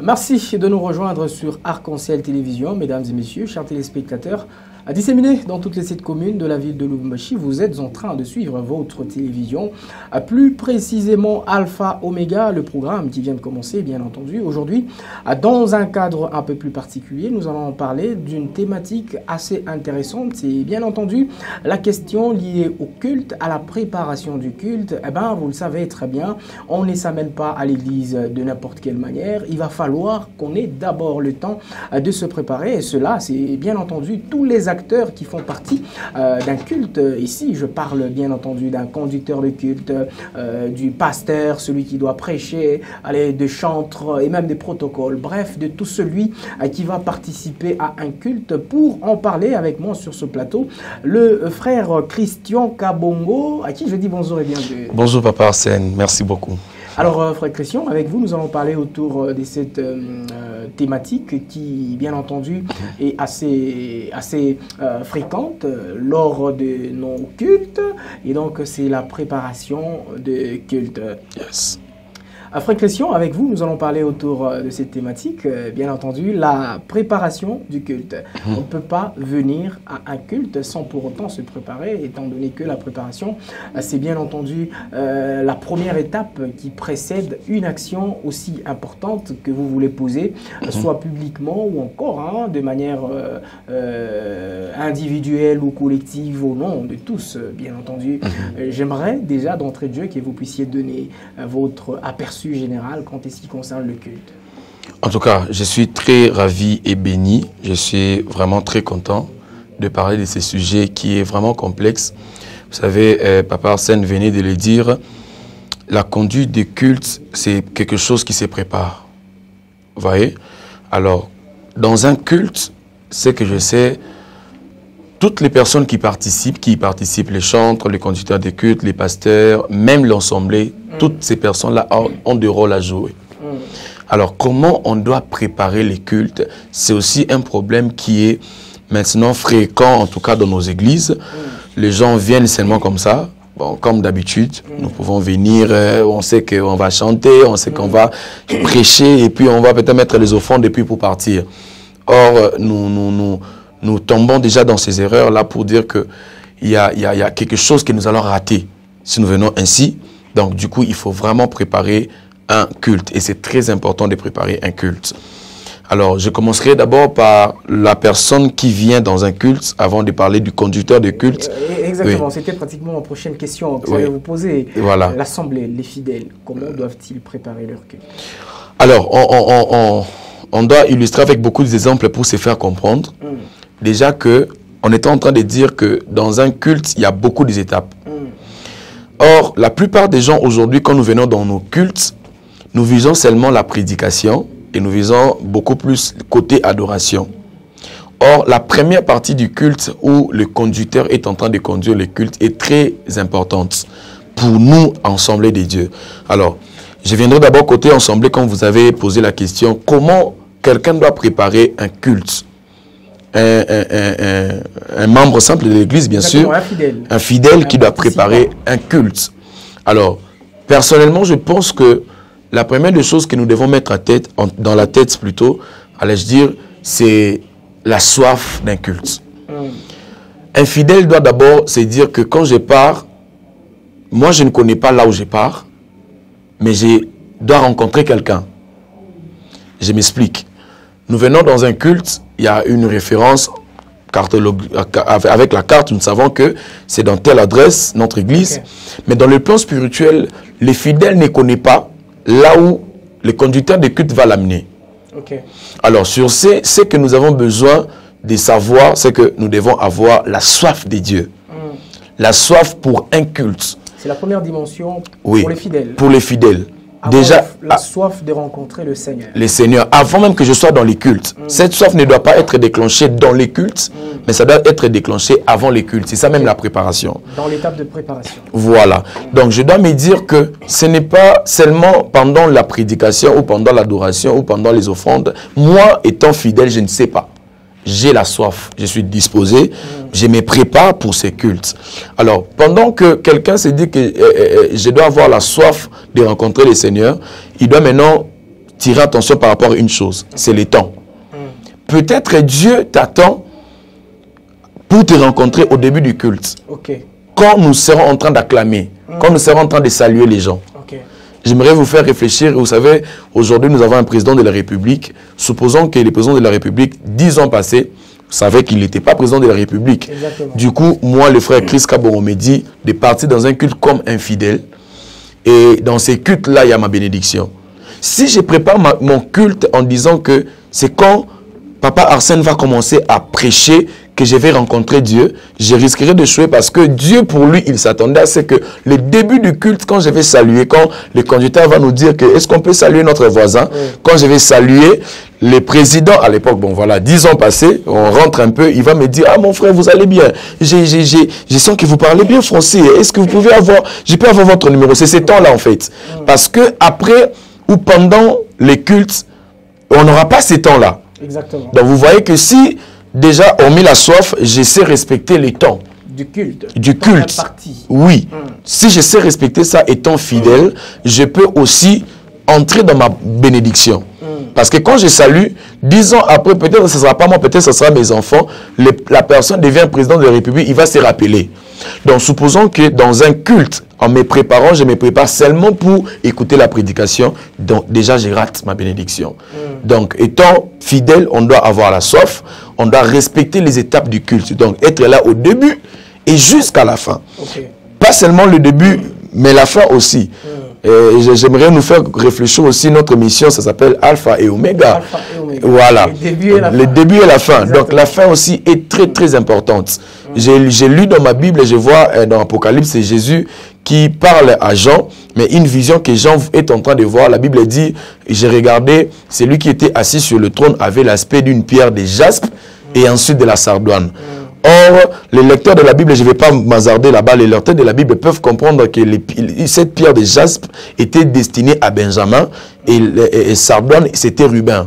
Merci de nous rejoindre sur Arc-en-Ciel Télévision, mesdames et messieurs, chers téléspectateurs. À disséminer dans toutes les 7 communes de la ville de Lubumbashi, vous êtes en train de suivre votre télévision, plus précisément Alpha Omega, le programme qui vient de commencer, bien entendu. Aujourd'hui, dans un cadre un peu plus particulier, nous allons parler d'une thématique assez intéressante. C'est bien entendu la question liée au culte, à la préparation du culte. Eh bien, vous le savez très bien, on ne s'amène pas à l'église de n'importe quelle manière. Il va falloir qu'on ait d'abord le temps de se préparer. Et cela, c'est bien entendu tous les acteurs qui font partie d'un culte. Ici, je parle bien entendu d'un conducteur de culte, du pasteur, celui qui doit prêcher, des chantres et même des protocoles. Bref, de tout celui qui va participer à un culte. Pour en parler avec moi sur ce plateau, le frère Christian Kabongo, à qui je dis bonjour et bienvenue. Bonjour Papa Arsène, merci beaucoup. Alors, frère Christian, avec vous, nous allons parler autour de cette thématique qui, bien entendu, est assez fréquente lors de nos cultes. Et donc, c'est la préparation de culte. Yes. Frère Christian, avec vous, nous allons parler autour de cette thématique, bien entendu, la préparation du culte. On ne peut pas venir à un culte sans pour autant se préparer, étant donné que la préparation, c'est bien entendu la première étape qui précède une action aussi importante que vous voulez poser, soit publiquement ou encore de manière individuelle ou collective au nom de tous, bien entendu. J'aimerais déjà d'entrée de jeu que vous puissiez donner votre aperçu général quant à ce qui concerne le culte. En tout cas, je suis très ravi et béni. Je suis vraiment très content de parler de ce sujet qui est vraiment complexe. Vous savez, Papa Arsène venait de le dire, la conduite du culte, c'est quelque chose qui se prépare. Vous voyez? Alors, dans un culte, ce que je sais, toutes les personnes qui participent, les chantres, les conducteurs de culte, les pasteurs, même l'ensemblée, toutes ces personnes-là ont des rôles à jouer. Alors, comment on doit préparer les cultes? C'est aussi un problème qui est maintenant fréquent, en tout cas dans nos églises. Les gens viennent seulement comme ça. Bon, comme d'habitude, nous pouvons venir, on sait qu'on va chanter, on sait qu'on va prêcher, et puis on va peut-être mettre les offrandes et puis pour partir. Or, nous tombons déjà dans ces erreurs-là pour dire qu'il y a quelque chose que nous allons rater si nous venons ainsi. Donc, du coup, il faut vraiment préparer un culte. Et c'est très important de préparer un culte. Alors, je commencerai d'abord par la personne qui vient dans un culte, avant de parler du conducteur de culte. Exactement, oui. C'était pratiquement ma prochaine question que j'allais vous poser. Voilà. L'Assemblée, les fidèles, comment doivent-ils préparer leur culte? Alors, on doit illustrer avec beaucoup d'exemples pour se faire comprendre. Déjà on est en train de dire que dans un culte, il y a beaucoup d'étapes. Or, la plupart des gens aujourd'hui, quand nous venons dans nos cultes, nous visons seulement la prédication et nous visons beaucoup plus le côté adoration. Or, la première partie du culte où le conducteur est en train de conduire le culte est très importante pour nous, Assemblée des dieux. Alors, je viendrai d'abord côté Assemblée quand vous avez posé la question, comment quelqu'un doit préparer un culte? Un membre simple de l'église, bien sûr, un fidèle qui doit préparer un culte. Alors, personnellement, je pense que la première des choses que nous devons mettre dans la tête plutôt, allais-je dire, c'est la soif d'un culte. Un fidèle doit d'abord se dire que quand je pars, moi je ne connais pas là où je pars, mais je dois rencontrer quelqu'un. Je m'explique. Nous venons dans un culte, il y a une référence avec la carte, nous savons que c'est dans telle adresse, notre église. Mais dans le plan spirituel, les fidèles ne connaissent pas là où le conducteur de culte va l'amener. Alors, sur ce que nous avons besoin de savoir, c'est que nous devons avoir la soif des dieux. La soif pour un culte. C'est la première dimension pour les fidèles. Pour les fidèles. Déjà, la soif de rencontrer le Seigneur. Le Seigneur, avant même que je sois dans les cultes. Cette soif ne doit pas être déclenchée dans les cultes, mais ça doit être déclenché avant les cultes. C'est ça même la préparation. Dans l'étape de préparation. Voilà. Donc je dois me dire que ce n'est pas seulement pendant la prédication ou pendant l'adoration ou pendant les offrandes. Moi, étant fidèle, je ne sais pas. J'ai la soif, je suis disposé, je me prépare pour ces cultes. Alors, pendant que quelqu'un se dit que je dois avoir la soif de rencontrer le Seigneur, il doit maintenant tirer attention par rapport à une chose, c'est le temps. Peut-être Dieu t'attend pour te rencontrer au début du culte. Quand nous serons en train d'acclamer, quand nous serons en train de saluer les gens. J'aimerais vous faire réfléchir. Vous savez, aujourd'hui, nous avons un président de la République. Supposons que le président de la République, 10 ans passés, savait qu'il n'était pas président de la République. Exactement. Du coup, moi, le frère Chris Kaboro me dit de partir dans un culte comme infidèle. Et dans ces cultes-là, il y a ma bénédiction. Si je prépare mon culte en disant que c'est quand Papa Arsène va commencer à prêcher que je vais rencontrer Dieu, je risquerai d'échouer parce que Dieu, pour lui, il s'attendait à ce que le début du culte, quand je vais saluer, quand le conducteur va nous dire que est-ce qu'on peut saluer notre voisin, quand je vais saluer le président à l'époque, bon voilà, 10 ans passés, on rentre un peu, il va me dire, ah mon frère, vous allez bien, je sens que vous parlez bien français, est-ce que vous pouvez avoir, je peux avoir votre numéro, c'est ces temps-là en fait. Parce que après ou pendant les cultes, on n'aura pas ces temps-là. Exactement. Donc vous voyez que si déjà on met la soif, je sais respecter les temps. Du culte. Du culte. Oui. Si je sais respecter ça étant fidèle, je peux aussi entrer dans ma bénédiction. Parce que quand je salue, 10 ans après, peut-être ce ne sera pas moi, peut-être ce sera mes enfants, la personne devient président de la République, il va se rappeler. Donc supposons que dans un culte, en me préparant, je me prépare seulement pour écouter la prédication, donc déjà je rate ma bénédiction. Donc étant fidèle, on doit avoir la soif, on doit respecter les étapes du culte, donc être là au début et jusqu'à la fin. Pas seulement le début, mais la fin aussi. J'aimerais nous faire réfléchir aussi, notre mission, ça s'appelle Alpha et Oméga. Alpha et Oméga. Voilà. Le début et la fin. Donc la fin aussi est très très importante. J'ai lu dans ma Bible et je vois dans Apocalypse, c'est Jésus qui parle à Jean, mais une vision que Jean est en train de voir. La Bible dit, j'ai regardé, celui qui était assis sur le trône avait l'aspect d'une pierre de jaspe et ensuite de la sardoine. Or, les lecteurs de la Bible, je ne vais pas m'hasarder là-bas, les lecteurs de la Bible peuvent comprendre que cette pierre de jaspe était destinée à Benjamin et sardoine, c'était Ruben.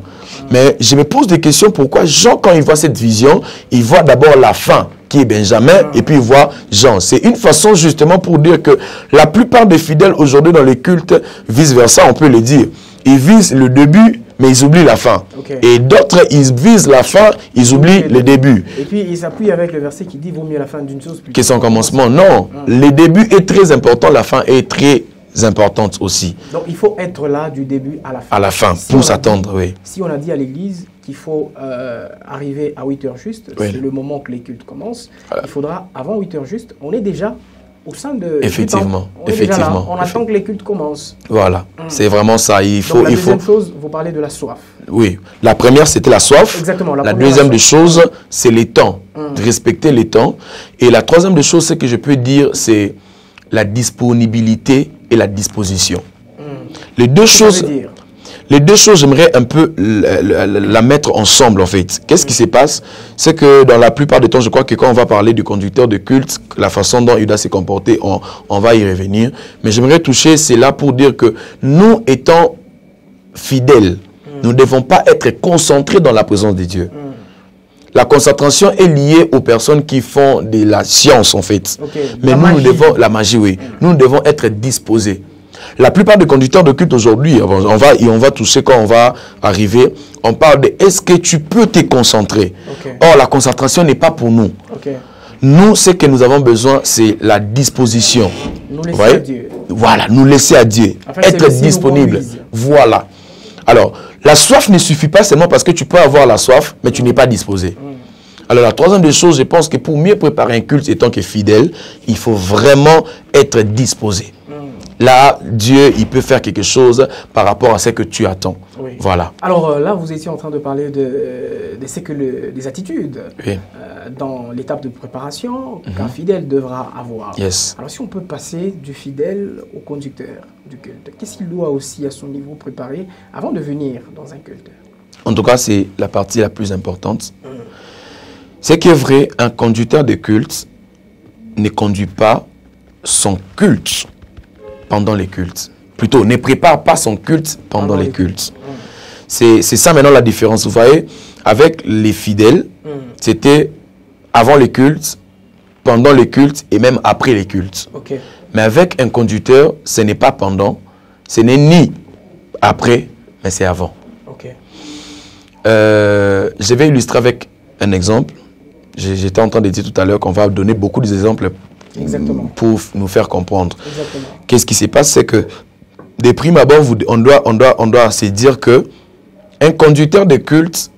Mais je me pose des questions, pourquoi Jean, quand il voit cette vision, il voit d'abord la fin, qui est Benjamin, et puis il voit Jean. C'est une façon justement pour dire que la plupart des fidèles aujourd'hui dans les cultes, vice-versa, on peut le dire, ils visent le début, mais ils oublient la fin. Et d'autres, ils visent la fin, ils oublient le début. Et puis, ils s'appuient avec le verset qui dit, vaut mieux la fin d'une chose que son commencement. Non, le début est très important, la fin est très importante aussi. Donc, il faut être là du début à la fin. À la fin, si pour s'attendre, oui. Si on a dit à l'église qu'il faut arriver à 8h juste, c'est le moment que les cultes commencent, il faudra, avant 8h juste, on est déjà au sein de... Effectivement, on attend que les cultes commencent. Voilà, c'est vraiment ça. Il faut, donc, la deuxième chose, vous parlez de la soif. Oui, la première c'était la soif. Exactement. La deuxième des choses, c'est les temps, de respecter les temps. Et la troisième des choses, c'est que je peux dire, c'est la disponibilité et la disposition. Les deux choses... Les deux choses, j'aimerais un peu la mettre ensemble, en fait. Qu'est-ce qui se passe? C'est que dans la plupart du temps, je crois que quand on va parler du conducteur de culte, la façon dont il doit se comporter, on va y revenir. Mais j'aimerais toucher, c'est là pour dire que nous, étant fidèles, nous ne devons pas être concentrés dans la présence de Dieu. La concentration est liée aux personnes qui font de la science, en fait. Mais nous devons, la magie, oui. Nous devons être disposés. La plupart des conducteurs de culte aujourd'hui, on va toucher quand on va arriver, on parle de est-ce que tu peux te concentrer. Or, la concentration n'est pas pour nous. Nous, ce que nous avons besoin, c'est la disposition. Nous laisser à Dieu. Voilà, nous laisser à Dieu. Être disponible. Voilà. Alors, la soif ne suffit pas seulement parce que tu peux avoir la soif, mais tu n'es pas disposé. Alors, la troisième des choses, je pense que pour mieux préparer un culte étant que fidèle, il faut vraiment être disposé. Là, Dieu, il peut faire quelque chose par rapport à ce que tu attends. Voilà. Alors là, vous étiez en train de parler des attitudes dans l'étape de préparation qu'un fidèle devra avoir. Alors si on peut passer du fidèle au conducteur du culte, qu'est-ce qu'il doit aussi à son niveau préparer avant de venir dans un culte? En tout cas, c'est la partie la plus importante. C'est que vrai, un conducteur de culte ne conduit pas son culte pendant les cultes. Plutôt, ne prépare pas son culte pendant les cultes. C'est ça maintenant la différence. Vous voyez, avec les fidèles, c'était avant les cultes, pendant les cultes et même après les cultes. Mais avec un conducteur, ce n'est pas pendant, ce n'est ni après, mais c'est avant. Ok. Je vais illustrer avec un exemple. J'étais en train de dire tout à l'heure qu'on va donner beaucoup d'exemples pour nous faire comprendre. Qu'est-ce qui se passe, c'est que de prime abord, on doit se dire que un conducteur de culte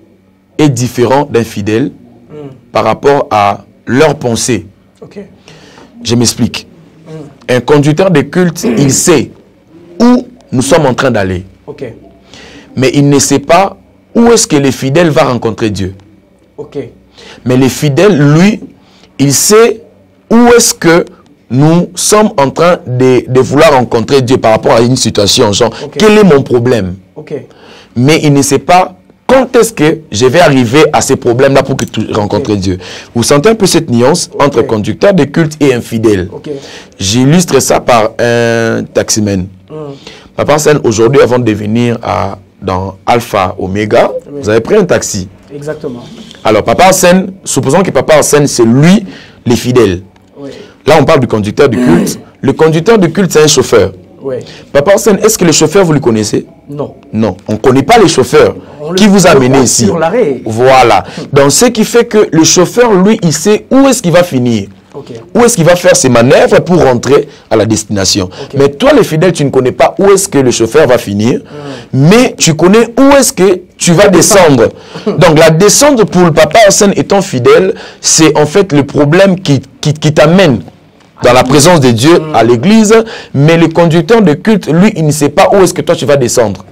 est différent d'un fidèle par rapport à leur pensée. Okay. Je m'explique. Un conducteur de culte, il sait où nous sommes en train d'aller. Okay. Mais il ne sait pas où est-ce que le fidèle va rencontrer Dieu. Okay. Mais le fidèle, lui, il sait où est-ce que nous sommes en train de vouloir rencontrer Dieu par rapport à une situation. Genre, quel est mon problème? Mais il ne sait pas quand est-ce que je vais arriver à ces problèmes-là pour que tu rencontres Dieu. Vous sentez un peu cette nuance entre conducteur de culte et infidèle. J'illustre ça par un taximan. Papa Sen, aujourd'hui, avant de venir dans Alpha Omega, vous avez pris un taxi. Exactement. Alors, Papa Sen, supposons que Papa Sen, c'est lui, les fidèles. Là, on parle du conducteur de culte. Le conducteur de culte, c'est un chauffeur. Papa Sen, est-ce que le chauffeur, vous le connaissez? Non. Non, on ne connaît pas les chauffeurs qui vous a amené ici. Sur l'arrêt. Voilà. Donc, ce qui fait que le chauffeur, lui, il sait où est-ce qu'il va finir. Où est-ce qu'il va faire ses manœuvres pour rentrer à la destination. Mais toi, les fidèles, tu ne connais pas où est-ce que le chauffeur va finir, mais tu connais où est-ce que tu vas descendre. Donc, la descente pour le Papa Hassan étant fidèle, c'est en fait le problème qui t'amène dans la présence de Dieu à l'église, mais le conducteur de culte, lui, il ne sait pas où est-ce que toi tu vas descendre.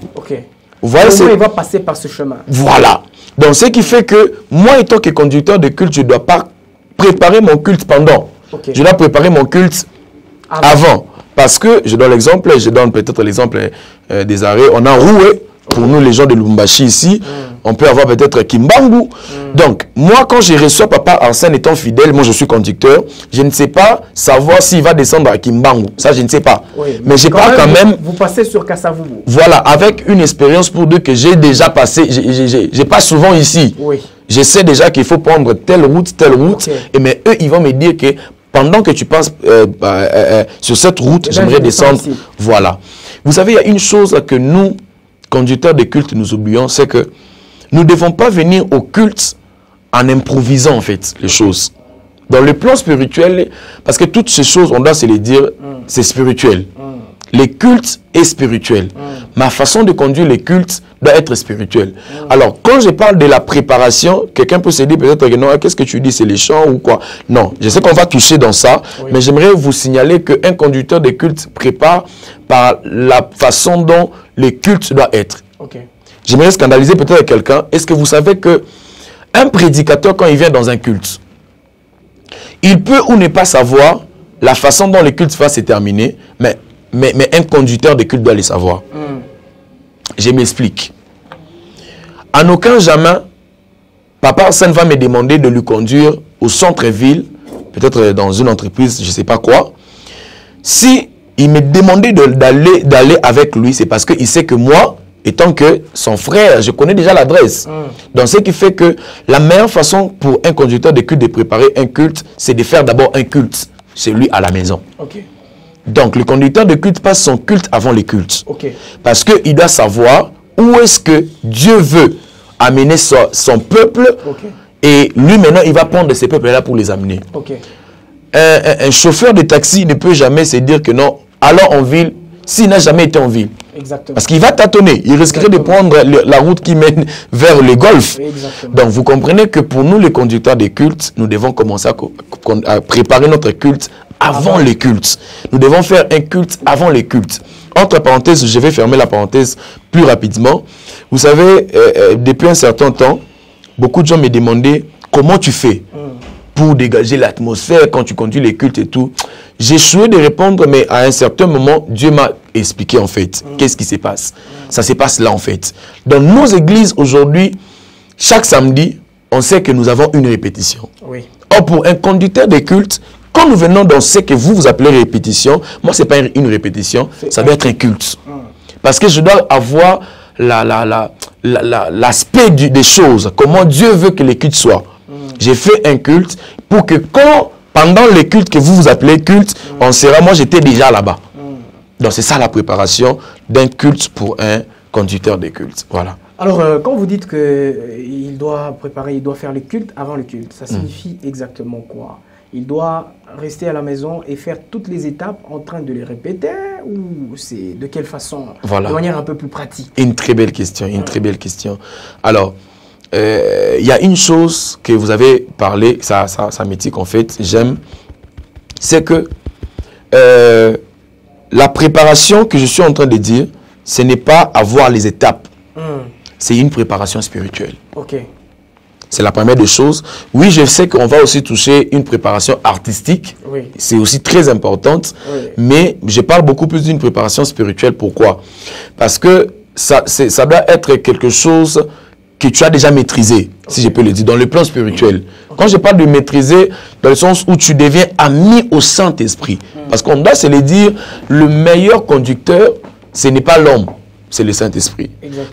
Vous voyez, il va passer par ce chemin. Voilà. Donc, ce qui fait que moi, étant que conducteur de culte, je ne dois pas préparer mon culte pendant. Je dois préparer mon culte avant. Parce que, je donne peut-être l'exemple des arrêts. On a Roué, pour nous les gens de Lubumbashi ici. On peut avoir peut-être Kimbangu. Donc, moi, quand je reçois Papa Arsène étant fidèle, moi je suis conducteur, je ne sais pas savoir s'il va descendre à Kimbangu. Ça, je ne sais pas. Mais je parle quand même. Vous passez sur Kassavubu. Voilà, avec une expérience pour deux que j'ai déjà passé. Je passe souvent ici. Je sais déjà qu'il faut prendre telle route. Et mais eux, ils vont me dire que pendant que tu passes sur cette route, j'aimerais descendre. Voilà. Vous savez, il y a une chose que nous, conducteurs de culte, nous oublions, c'est que nous ne devons pas venir au culte en improvisant en fait les choses. Dans le plan spirituel, parce que toutes ces choses, on doit se les dire, c'est spirituel. Les cultes est spirituel. Ma façon de conduire les cultes doit être spirituelle. Alors, quand je parle de la préparation, quelqu'un peut se dire peut-être que non, qu'est-ce que tu dis, c'est les chants ou quoi? Non, je sais qu'on va toucher dans ça, mais j'aimerais vous signaler qu'un conducteur de culte prépare par la façon dont les cultes doivent être. J'aimerais scandaliser peut-être quelqu'un. Est-ce que vous savez que un prédicateur, quand il vient dans un culte, il peut ou ne pas savoir la façon dont le culte va se terminer, mais un conducteur de culte doit le savoir. Je m'explique. En aucun jamais, Papa Arsène va me demander de lui conduire au centre-ville, peut-être dans une entreprise, je ne sais pas quoi. Si il me demandait d'aller avec lui, c'est parce qu'il sait que moi, étant que son frère, je connais déjà l'adresse. Donc, ce qui fait que la meilleure façon pour un conducteur de culte de préparer un culte, c'est de faire d'abord un culte, celui à la maison. Donc, le conducteur de culte passe son culte avant les cultes. Parce qu'il doit savoir où est-ce que Dieu veut amener son peuple. Et lui, maintenant, il va prendre ces peuples-là pour les amener. Un chauffeur de taxi ne peut jamais se dire que non, allons en ville, s'il n'a jamais été en ville. Parce qu'il va tâtonner. Il risquerait de prendre la route qui mène vers le golfe. Donc, vous comprenez que pour nous, les conducteurs des cultes, nous devons commencer à préparer notre culte avant les cultes. Nous devons faire un culte avant les cultes. Entre parenthèses, je vais fermer la parenthèse plus rapidement. Vous savez, depuis un certain temps, beaucoup de gens me demandaient comment tu fais pour dégager l'atmosphère quand tu conduis les cultes et tout. J'ai échoué de répondre, mais à un certain moment, Dieu m'a expliqué en fait. Qu'est-ce qui se passe? Ça se passe là en fait. Dans nos églises aujourd'hui, chaque samedi, on sait que nous avons une répétition. Or, pour un conducteur de culte, quand nous venons dans ce que vous appelez répétition, moi, ce n'est pas une répétition, ça doit être un culte. Parce que je dois avoir l'aspect des choses, comment Dieu veut que les cultes soient. J'ai fait un culte pour que pendant les cultes que vous appelez culte, moi j'étais déjà là-bas. Donc c'est ça la préparation d'un culte pour un conducteur de culte. Voilà. Alors, quand vous dites qu'il doit préparer, il doit faire le culte avant le culte, ça signifie exactement quoi? Il doit rester à la maison et faire toutes les étapes en train de les répéter, ou c'est de quelle façon? Voilà. De manière un peu plus pratique. Une très belle question, une très belle question. Alors, il y a une chose que vous avez parlé, ça m'éthique en fait, j'aime, c'est que la préparation que je suis en train de dire, ce n'est pas avoir les étapes, c'est une préparation spirituelle. Ok. C'est la première des choses. Oui, je sais qu'on va aussi toucher une préparation artistique. Oui. C'est aussi très importante. Oui. Mais je parle beaucoup plus d'une préparation spirituelle. Pourquoi? Parce que ça doit être quelque chose que tu as déjà maîtrisé, si je peux le dire, dans le plan spirituel. Quand je parle de maîtriser, dans le sens où tu deviens ami au Saint-Esprit. Parce qu'on doit se le dire, le meilleur conducteur, ce n'est pas l'homme. C'est le Saint-Esprit.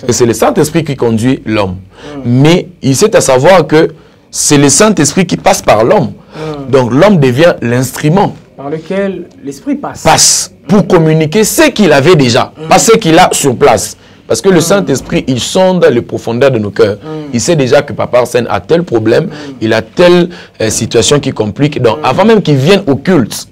Et c'est le Saint-Esprit qui conduit l'homme. Mais il sait à savoir que c'est le Saint-Esprit qui passe par l'homme. Donc l'homme devient l'instrument. Par lequel l'Esprit passe. Passe pour communiquer ce qu'il avait déjà, pas ce qu'il a sur place. Parce que le Saint-Esprit, il sonde les profondeurs de nos cœurs. Il sait déjà que Papa Arsène a tel problème, il a telle situation qui complique. Donc avant même qu'il vienne au culte,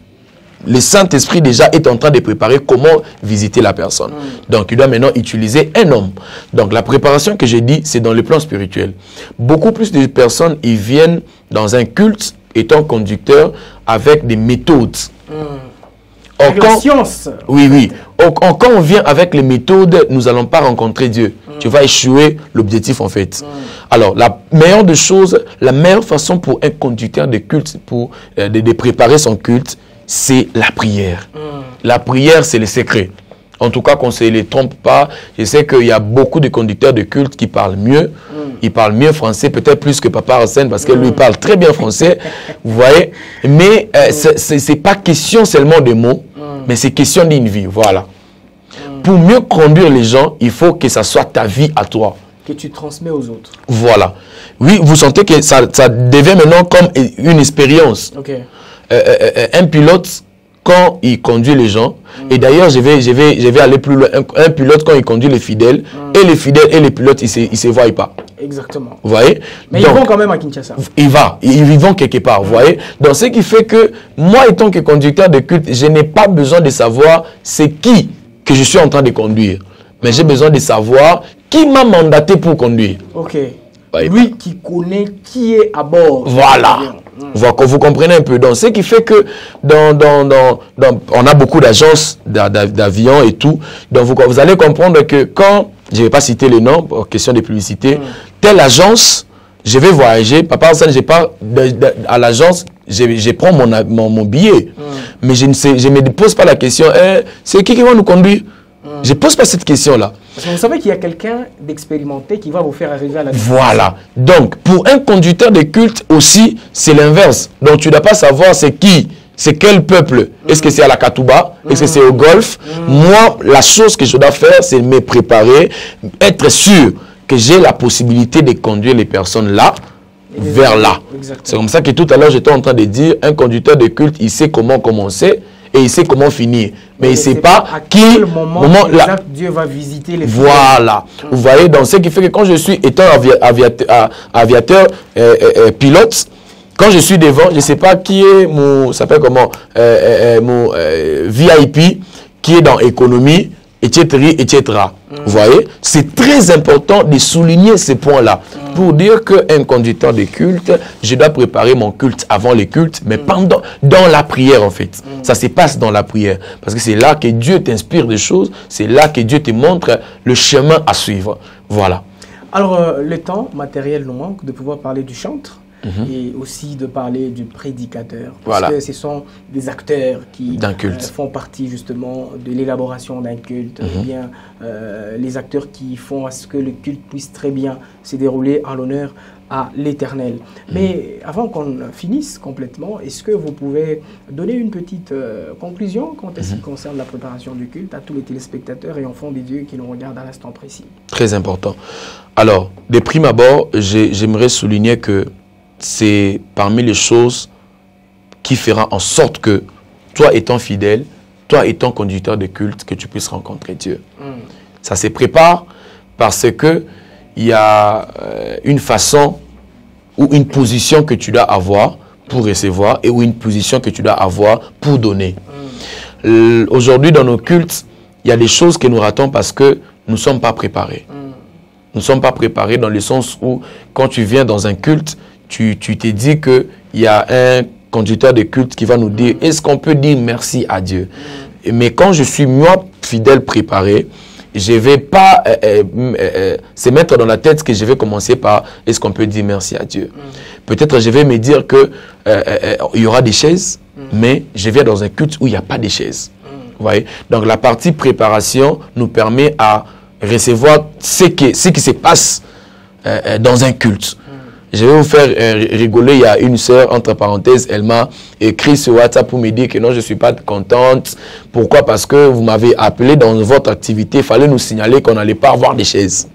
le Saint-Esprit déjà est en train de préparer comment visiter la personne. Donc, il doit maintenant utiliser un homme. Donc, la préparation que j'ai dit, c'est dans le plan spirituel. Beaucoup plus de personnes, ils viennent dans un culte étant conducteurs avec des méthodes. La science. Oui, oui. Quand on vient avec les méthodes, nous n'allons pas rencontrer Dieu. Tu vas échouer l'objectif en fait. Alors, la meilleure des choses, la meilleure façon pour un conducteur de culte, pour de préparer son culte, c'est la prière. La prière, c'est le secret. En tout cas, qu'on ne se les trompe pas. Je sais qu'il y a beaucoup de conducteurs de culte qui parlent mieux. Ils parlent mieux français, peut-être plus que Papa Arsène, parce que lui parle très bien français. Vous voyez? Mais ce n'est pas question seulement de mots, mais c'est question d'une vie. Voilà. Pour mieux conduire les gens, il faut que ça soit ta vie à toi. Que tu transmets aux autres. Voilà. Oui, vous sentez que ça devient maintenant comme une expérience. Ok. Un pilote, quand il conduit les gens, et d'ailleurs je vais aller plus loin, un pilote quand il conduit les fidèles, et les fidèles et les pilotes, ils ne se voient pas. Exactement. Vous voyez? Mais donc, ils vont quand même à Kinshasa. Ils vont quelque part, vous voyez? Donc ce qui fait que, moi étant que conducteur de culte, je n'ai pas besoin de savoir c'est qui que je suis en train de conduire. Mais j'ai besoin de savoir qui m'a mandaté pour conduire. Ok. Lui qui connaît qui est à bord. Voilà. Vous comprenez un peu. Donc, ce qui fait que on a beaucoup d'agences d'avions et tout. Donc, vous allez comprendre que quand, je ne vais pas citer les noms, pour question de publicité, telle agence, je vais voyager. Papa Arsène, je pars à l'agence, je prends mon billet. Mais je ne me pose pas la question, c'est qui va nous conduire? Je ne pose pas cette question-là. Parce que vous savez qu'il y a quelqu'un d'expérimenté qui va vous faire arriver à la destination. Voilà. Donc, pour un conducteur de culte aussi, c'est l'inverse. Donc, tu ne dois pas savoir c'est qui, c'est quel peuple. Est-ce que c'est à la Katouba? Est-ce que c'est au Golfe? Moi, la chose que je dois faire, c'est me préparer, être sûr que j'ai la possibilité de conduire les personnes là, vers là. C'est comme ça que tout à l'heure, j'étais en train de dire, un conducteur de culte, il sait comment commencer et il sait comment finir. Mais il ne sait pas à quel moment là, Dieu va visiter les voilà. Vous voyez, donc ce qui fait que quand je suis étant aviateur pilote, quand je suis devant, je ne sais pas qui est mon, ça s'appelle comment, mon VIP, qui est dans économie, etc. Vous voyez, c'est très important de souligner ces points-là pour dire qu'un conducteur de culte, je dois préparer mon culte avant le culte, mais dans la prière en fait. Ça se passe dans la prière parce que c'est là que Dieu t'inspire des choses, c'est là que Dieu te montre le chemin à suivre. Voilà. Alors, le temps matériel nous manque de pouvoir parler du chantre. Et aussi de parler du prédicateur. Parce que ce sont des acteurs qui font partie justement de l'élaboration d'un culte. Ou bien les acteurs qui font à ce que le culte puisse très bien se dérouler en l'honneur à l'Éternel. Mais avant qu'on finisse complètement, est-ce que vous pouvez donner une petite conclusion quant à ce qui concerne la préparation du culte à tous les téléspectateurs et enfants des dieux qui nous regardent à l'instant précis? Très important. Alors, de prime abord, j'aimerais souligner que c'est parmi les choses qui fera en sorte que toi étant fidèle, toi étant conducteur de culte, que tu puisses rencontrer Dieu. Ça se prépare, Parce que il y a une façon ou une position que tu dois avoir pour recevoir et ou une position que tu dois avoir pour donner. Aujourd'hui, dans nos cultes, il y a des choses que nous ratons parce que nous ne sommes pas préparés. Nous ne sommes pas préparés dans le sens où, quand tu viens dans un culte, tu te dis qu'il y a un conducteur de culte qui va nous dire, est-ce qu'on peut dire merci à Dieu? Mais quand je suis, moi, fidèle, préparé, je ne vais pas se mettre dans la tête que je vais commencer par, est-ce qu'on peut dire merci à Dieu? Peut-être je vais me dire que il y aura des chaises, mais je viens dans un culte où il n'y a pas de chaises. Vous voyez? Donc la partie préparation nous permet à recevoir ce qui se passe dans un culte. Je vais vous faire rigoler. Il y a une sœur, entre parenthèses, elle m'a écrit sur WhatsApp pour me dire que non, je ne suis pas contente. Pourquoi? Parce que vous m'avez appelé dans votre activité. Il fallait nous signaler qu'on n'allait pas avoir des chaises.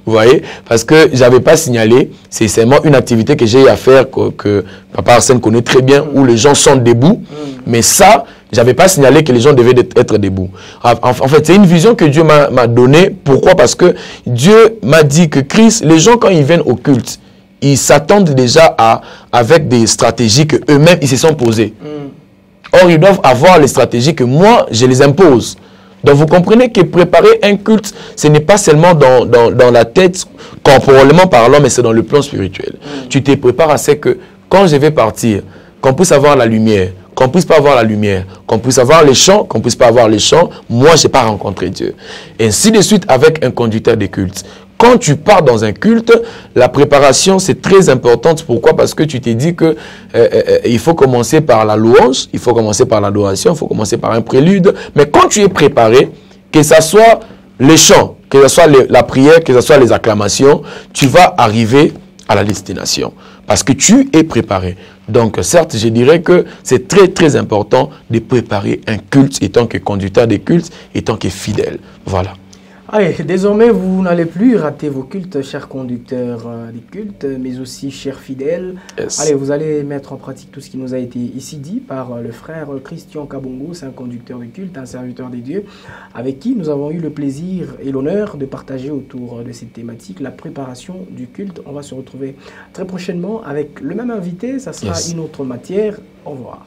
Vous voyez? Parce que je n'avais pas signalé. C'est seulement une activité que j'ai à faire, que Papa Arsène connaît très bien, où les gens sont debout. Mais ça, je n'avais pas signalé que les gens devaient être debout. En fait, c'est une vision que Dieu m'a donnée. Pourquoi? Parce que Dieu m'a dit que Christ, les gens, quand ils viennent au culte, ils s'attendent déjà avec des stratégies qu'eux-mêmes, ils se sont posées. Or, ils doivent avoir les stratégies que moi, je les impose. Donc, vous comprenez que préparer un culte, ce n'est pas seulement dans la tête, corporellement parlant, mais c'est dans le plan spirituel. Tu te prépares à ce que, quand je vais partir, qu'on puisse avoir la lumière, qu'on puisse pas avoir la lumière, qu'on puisse avoir les chants, qu'on puisse pas avoir les chants, moi, je n'ai pas rencontré Dieu. Et ainsi de suite avec un conducteur de culte. Quand tu pars dans un culte, la préparation, c'est très importante. Pourquoi? Parce que tu t'es dit que il faut commencer par la louange, il faut commencer par l'adoration, il faut commencer par un prélude. Mais quand tu es préparé, que ce soit les chants, que ce soit la prière, que ce soit les acclamations, tu vas arriver à la destination. Parce que tu es préparé. Donc, certes, je dirais que c'est très, très important de préparer un culte étant que conducteur des cultes, étant que fidèle. Voilà. Allez, désormais, vous n'allez plus rater vos cultes, chers conducteurs des cultes, mais aussi chers fidèles. Yes. Allez, vous allez mettre en pratique tout ce qui nous a été ici dit par le frère Christian Kabongo, c'est un conducteur de culte, un serviteur des dieux, avec qui nous avons eu le plaisir et l'honneur de partager autour de cette thématique, la préparation du culte. On va se retrouver très prochainement avec le même invité, ça sera une autre matière. Au revoir.